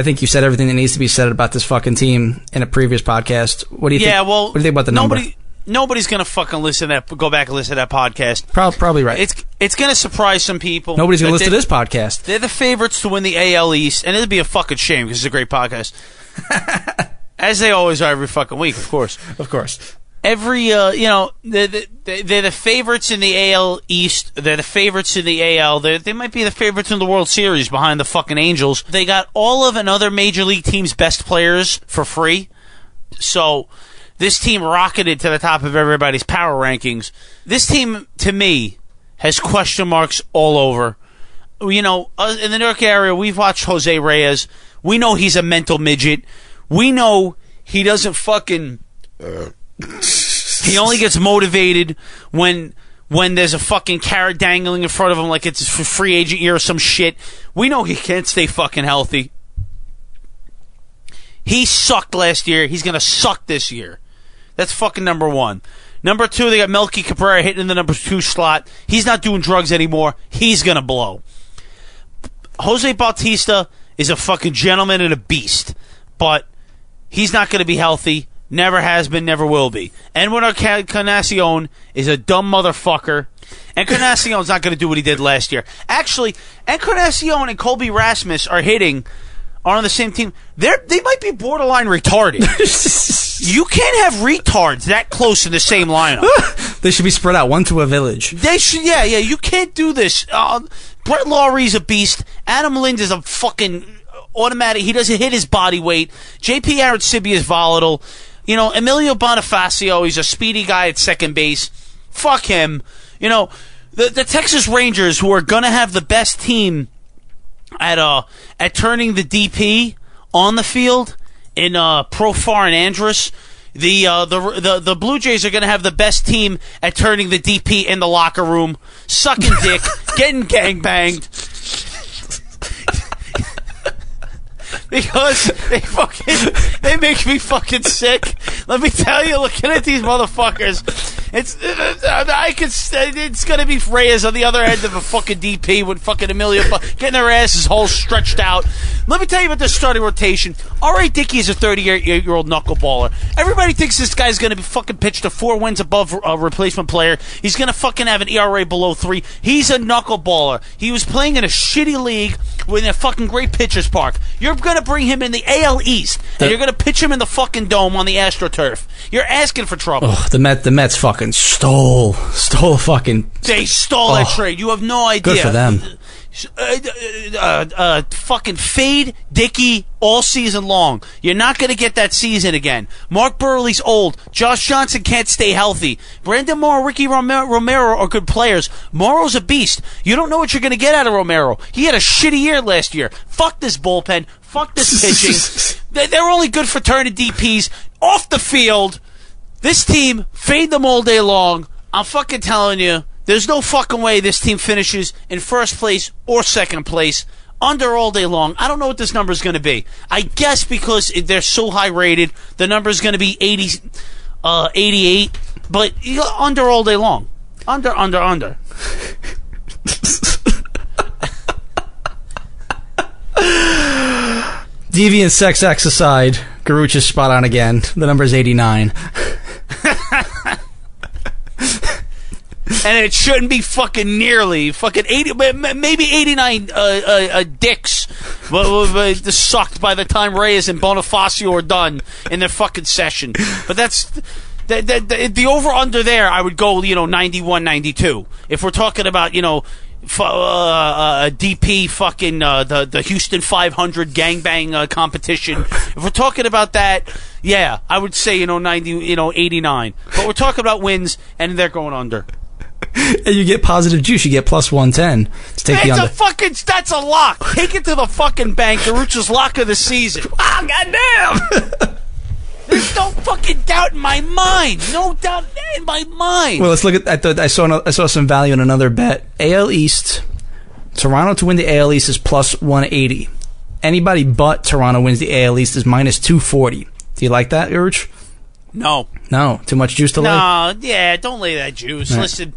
I think you said everything that needs to be said about this fucking team in a previous podcast. What do you think? What do you think about the number? Nobody's gonna fucking go back and listen to that podcast. Probably right. It's gonna surprise some people. Nobody's gonna listen to this podcast. They're the favorites to win the AL East, and it'd be a fucking shame because it's a great podcast. As they always are every fucking week, of course. Of course. Every, they're the favorites in the AL East. They're the favorites in the AL. They might be the favorites in the World Series behind the fucking Angels. They got all of another major league team's best players for free. So this team rocketed to the top of everybody's power rankings. This team, to me, has question marks all over. You know, in the Newark area, we've watched Jose Reyes. We know he's a mental midget. We know he doesn't fucking... He only gets motivated when there's a fucking carrot dangling in front of him like it's for free agent year or some shit. We know he can't stay fucking healthy. He sucked last year. He's going to suck this year. That's fucking number one. Number two, they got Melky Cabrera hitting in the number 2 slot. He's not doing drugs anymore. He's going to blow. Jose Bautista is a fucking gentleman and a beast, but he's not going to be healthy. Never has been, never will be. Edwin Encarnacion is a dumb motherfucker. Encarnacion's not going to do what he did last year. Actually, Encarnacion and Colby Rasmus are on the same team. They might be borderline retarded. You can't have retards that close in the same lineup. They should be spread out, one to a village. They should, yeah. You can't do this. Brett Lawrie's a beast. Adam Lind is a fucking automatic. He doesn't hit his body weight. J.P. Arancibi is volatile. You know, Emilio Bonifacio, he's a speedy guy at second base. Fuck him. You know, the Texas Rangers, who are going to have the best team at turning the DP on the field in Profar and Andrus, the Blue Jays are going to have the best team at turning the DP in the locker room, sucking dick, getting gangbanged. Because they make me fucking sick. Let me tell you, looking at these motherfuckers, it's gonna be Reyes on the other end of a fucking DP with fucking Emilio getting their asses holes stretched out. Let me tell you about this starting rotation. Alright, Dickey is a 38-year-old knuckleballer. Everybody thinks this guy's gonna be fucking pitched to 4 wins above a replacement player. He's gonna fucking have an ERA below 3. He's a knuckleballer. He was playing in a shitty league with a fucking great pitcher's park. You're gonna bring him in the AL East, and you're gonna pitch him in the fucking dome on the AstroTurf. You're asking for trouble. Oh, the Mets fucking stole fucking. They stole that trade. You have no idea. Good for them. Fucking fade Dickey all season long. You're not going to get that season again. Mark Burley's old. Josh Johnson can't stay healthy. Brandon Morrow, Ricky Romero are good players. Morrow's a beast. You don't know what you're going to get out of Romero. He had a shitty year last year. Fuck this bullpen. Fuck this pitching. They're only good for turning DPs off the field. This team, fade them all day long. I'm fucking telling you. There's no fucking way this team finishes in first place or second place under all day long. I don't know what this number is going to be. I guess because they're so high rated, the number is going to be 88, but under all day long. Under. Deviant sex acts aside, Garooch is spot on again. The number is 89. And it shouldn't be fucking nearly fucking 80, maybe 89 dicks sucked by the time Reyes and Bonifacio are done in their fucking session. But that's the over under there. I would go 91, 92. If we're talking about DP fucking the Houston 500 gangbang competition. If we're talking about that, yeah, I would say 90, 89. But we're talking about wins, and they're going under. And you get positive juice. You get plus 110 to take the under. That's a lock. Take it to the fucking bank. Garooch's lock of the season. Wow, goddamn. There's no fucking doubt in my mind. No doubt in my mind. Well, let's look at. I saw some value in another bet. AL East. Toronto to win the AL East is plus 180. Anybody but Toronto wins the AL East is minus 240. Do you like that, Garooch? No. Too much juice to lay? No, yeah, don't lay that juice. Right. Listen,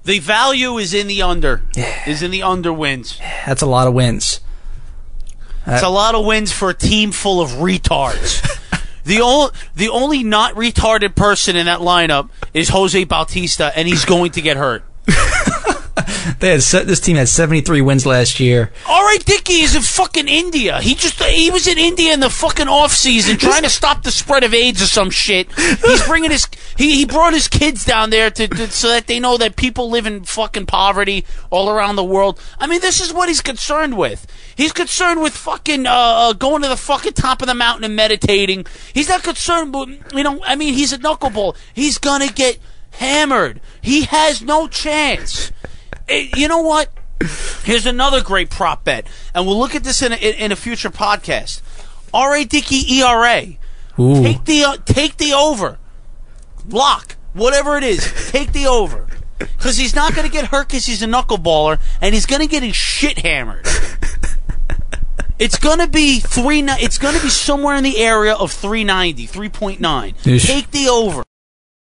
the value is in the under. Yeah. Is in the under wins. That's a lot of wins. It's a lot of wins for a team full of retards. The only not retarded person in that lineup is Jose Bautista, and he's going to get hurt. This team had 73 wins last year. All right, Dickey is in fucking India. He was in India in the fucking off season trying to stop the spread of AIDS or some shit. He's bringing he brought his kids down there so that they know that people live in fucking poverty all around the world. I mean, this is what he's concerned with. He's concerned with fucking going to the fucking top of the mountain and meditating. He's not concerned with, he's a knuckleball. He's gonna get hammered. He has no chance. You know what? Here's another great prop bet, and we'll look at this in a future podcast. R.A. Dickey ERA. Ooh. Take the over. Lock. Whatever it is, take the over. Because he's not going to get hurt because he's a knuckleballer, and he's going to get his shit hammered. It's going to be somewhere in the area of 390, 3.9. Take the over.